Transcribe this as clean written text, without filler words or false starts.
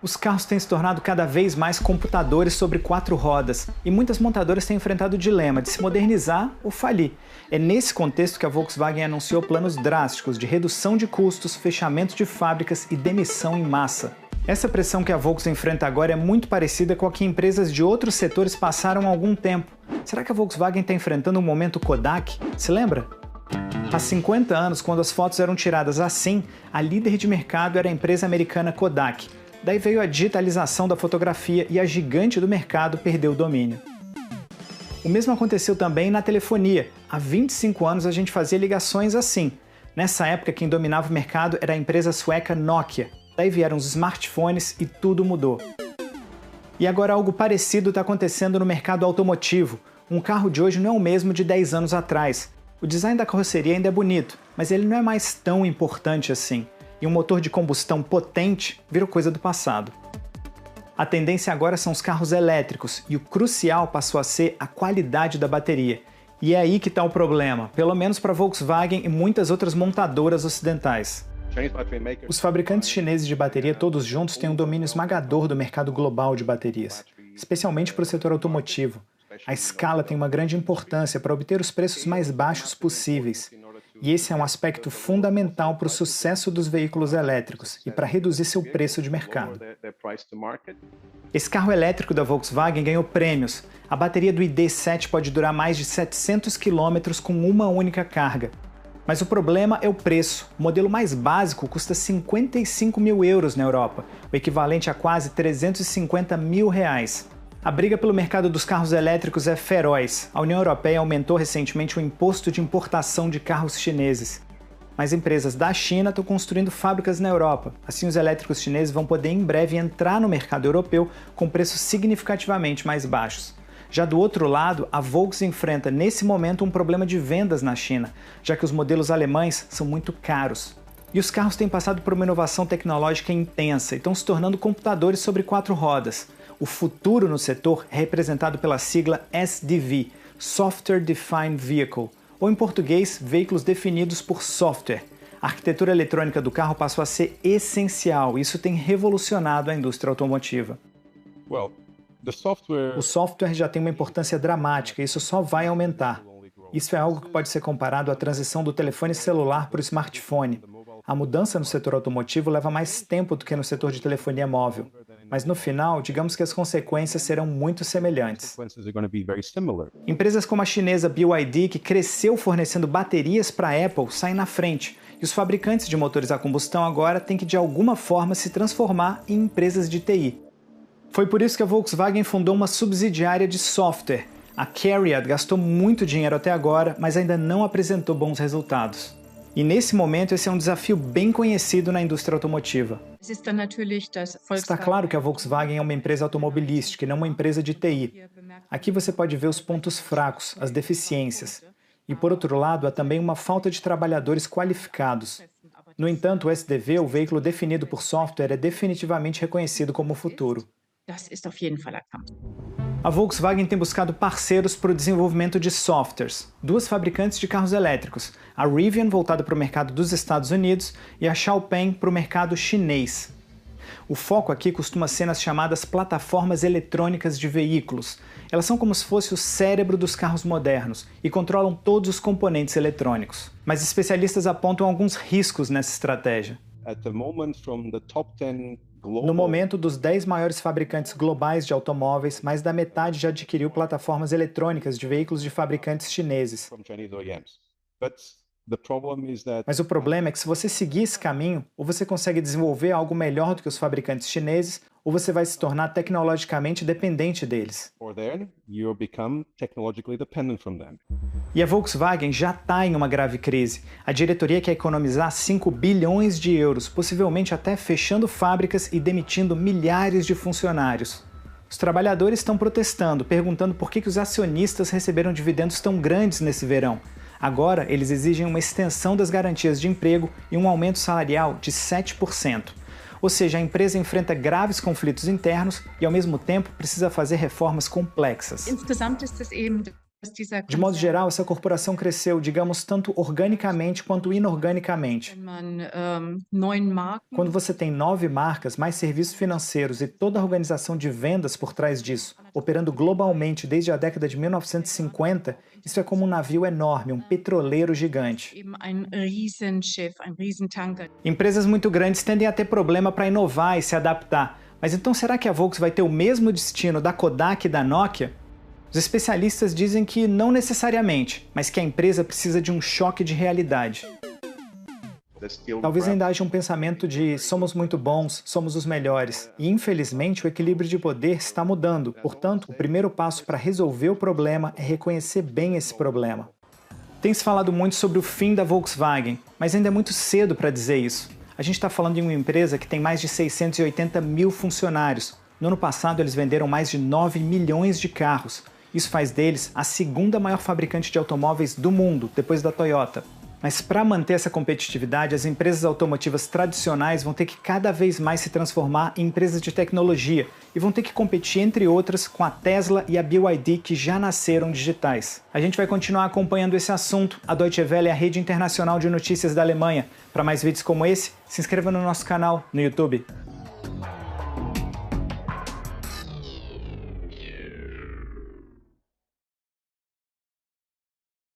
Os carros têm se tornado cada vez mais computadores sobre quatro rodas, e muitas montadoras têm enfrentado o dilema de se modernizar ou falir. É nesse contexto que a Volkswagen anunciou planos drásticos de redução de custos, fechamento de fábricas e demissão em massa. Essa pressão que a Volkswagen enfrenta agora é muito parecida com a que empresas de outros setores passaram há algum tempo. Será que a Volkswagen está enfrentando um momento Kodak? Se lembra? Há 50 anos, quando as fotos eram tiradas assim, a líder de mercado era a empresa americana Kodak. Daí veio a digitalização da fotografia e a gigante do mercado perdeu o domínio. O mesmo aconteceu também na telefonia. Há 25 anos a gente fazia ligações assim. Nessa época quem dominava o mercado era a empresa sueca Nokia. Daí vieram os smartphones e tudo mudou. E agora algo parecido está acontecendo no mercado automotivo. Um carro de hoje não é o mesmo de 10 anos atrás. O design da carroceria ainda é bonito, mas ele não é mais tão importante assim. E um motor de combustão potente virou coisa do passado. A tendência agora são os carros elétricos, e o crucial passou a ser a qualidade da bateria. E é aí que está o problema, pelo menos para a Volkswagen e muitas outras montadoras ocidentais. Os fabricantes chineses de bateria todos juntos têm um domínio esmagador do mercado global de baterias, especialmente para o setor automotivo. A escala tem uma grande importância para obter os preços mais baixos possíveis. E esse é um aspecto fundamental para o sucesso dos veículos elétricos e para reduzir seu preço de mercado. Esse carro elétrico da Volkswagen ganhou prêmios. A bateria do ID.7 pode durar mais de 700 km com uma única carga. Mas o problema é o preço. O modelo mais básico custa 55 mil euros na Europa, o equivalente a quase 350 mil reais. A briga pelo mercado dos carros elétricos é feroz. A União Europeia aumentou recentemente o imposto de importação de carros chineses. Mas empresas da China estão construindo fábricas na Europa. Assim, os elétricos chineses vão poder em breve entrar no mercado europeu com preços significativamente mais baixos. Já do outro lado, a Volkswagen enfrenta nesse momento um problema de vendas na China, já que os modelos alemães são muito caros. E os carros têm passado por uma inovação tecnológica intensa e estão se tornando computadores sobre quatro rodas. O futuro no setor é representado pela sigla SDV, Software Defined Vehicle, ou em português, veículos definidos por software. A arquitetura eletrônica do carro passou a ser essencial e isso tem revolucionado a indústria automotiva. O software já tem uma importância dramática e isso só vai aumentar. Isso é algo que pode ser comparado à transição do telefone celular para o smartphone. A mudança no setor automotivo leva mais tempo do que no setor de telefonia móvel. Mas no final, digamos que as consequências serão muito semelhantes. Empresas como a chinesa BYD, que cresceu fornecendo baterias para a Apple, saem na frente. E os fabricantes de motores a combustão agora têm que de alguma forma se transformar em empresas de TI. Foi por isso que a Volkswagen fundou uma subsidiária de software. A CARIAD gastou muito dinheiro até agora, mas ainda não apresentou bons resultados. E nesse momento esse é um desafio bem conhecido na indústria automotiva. Está claro que a Volkswagen é uma empresa automobilística e não uma empresa de TI. Aqui você pode ver os pontos fracos, as deficiências. E por outro lado, há também uma falta de trabalhadores qualificados. No entanto, o SDV, o veículo definido por software, é definitivamente reconhecido como o futuro. A Volkswagen tem buscado parceiros para o desenvolvimento de softwares. Duas fabricantes de carros elétricos, a Rivian, voltada para o mercado dos Estados Unidos, e a Xpeng para o mercado chinês. O foco aqui costuma ser nas chamadas plataformas eletrônicas de veículos. Elas são como se fosse o cérebro dos carros modernos e controlam todos os componentes eletrônicos. Mas especialistas apontam alguns riscos nessa estratégia. No momento, dos 10 maiores fabricantes globais de automóveis, mais da metade já adquiriu plataformas eletrônicas de veículos de fabricantes chineses. Mas o problema é que se você seguir esse caminho, ou você consegue desenvolver algo melhor do que os fabricantes chineses, ou você vai se tornar tecnologicamente dependente deles. E a Volkswagen já está em uma grave crise. A diretoria quer economizar 5 bilhões de euros, possivelmente até fechando fábricas e demitindo milhares de funcionários. Os trabalhadores estão protestando, perguntando por que os acionistas receberam dividendos tão grandes nesse verão. Agora, eles exigem uma extensão das garantias de emprego e um aumento salarial de 7%. Ou seja, a empresa enfrenta graves conflitos internos e, ao mesmo tempo, precisa fazer reformas complexas. De modo geral, essa corporação cresceu, digamos, tanto organicamente quanto inorganicamente. Quando você tem 9 marcas, mais serviços financeiros e toda a organização de vendas por trás disso, operando globalmente desde a década de 1950, isso é como um navio enorme, um petroleiro gigante. Empresas muito grandes tendem a ter problema para inovar e se adaptar. Mas então será que a Volks vai ter o mesmo destino da Kodak e da Nokia? Os especialistas dizem que não necessariamente, mas que a empresa precisa de um choque de realidade. Talvez ainda haja um pensamento de somos muito bons, somos os melhores. E infelizmente o equilíbrio de poder está mudando. Portanto, o primeiro passo para resolver o problema é reconhecer bem esse problema. Tem se falado muito sobre o fim da Volkswagen, mas ainda é muito cedo para dizer isso. A gente está falando de uma empresa que tem mais de 680 mil funcionários. No ano passado eles venderam mais de 9 milhões de carros. Isso faz deles a segunda maior fabricante de automóveis do mundo, depois da Toyota. Mas para manter essa competitividade, as empresas automotivas tradicionais vão ter que cada vez mais se transformar em empresas de tecnologia e vão ter que competir, entre outras, com a Tesla e a BYD, que já nasceram digitais. A gente vai continuar acompanhando esse assunto. A Deutsche Welle é a rede internacional de notícias da Alemanha. Para mais vídeos como esse, se inscreva no nosso canal no YouTube.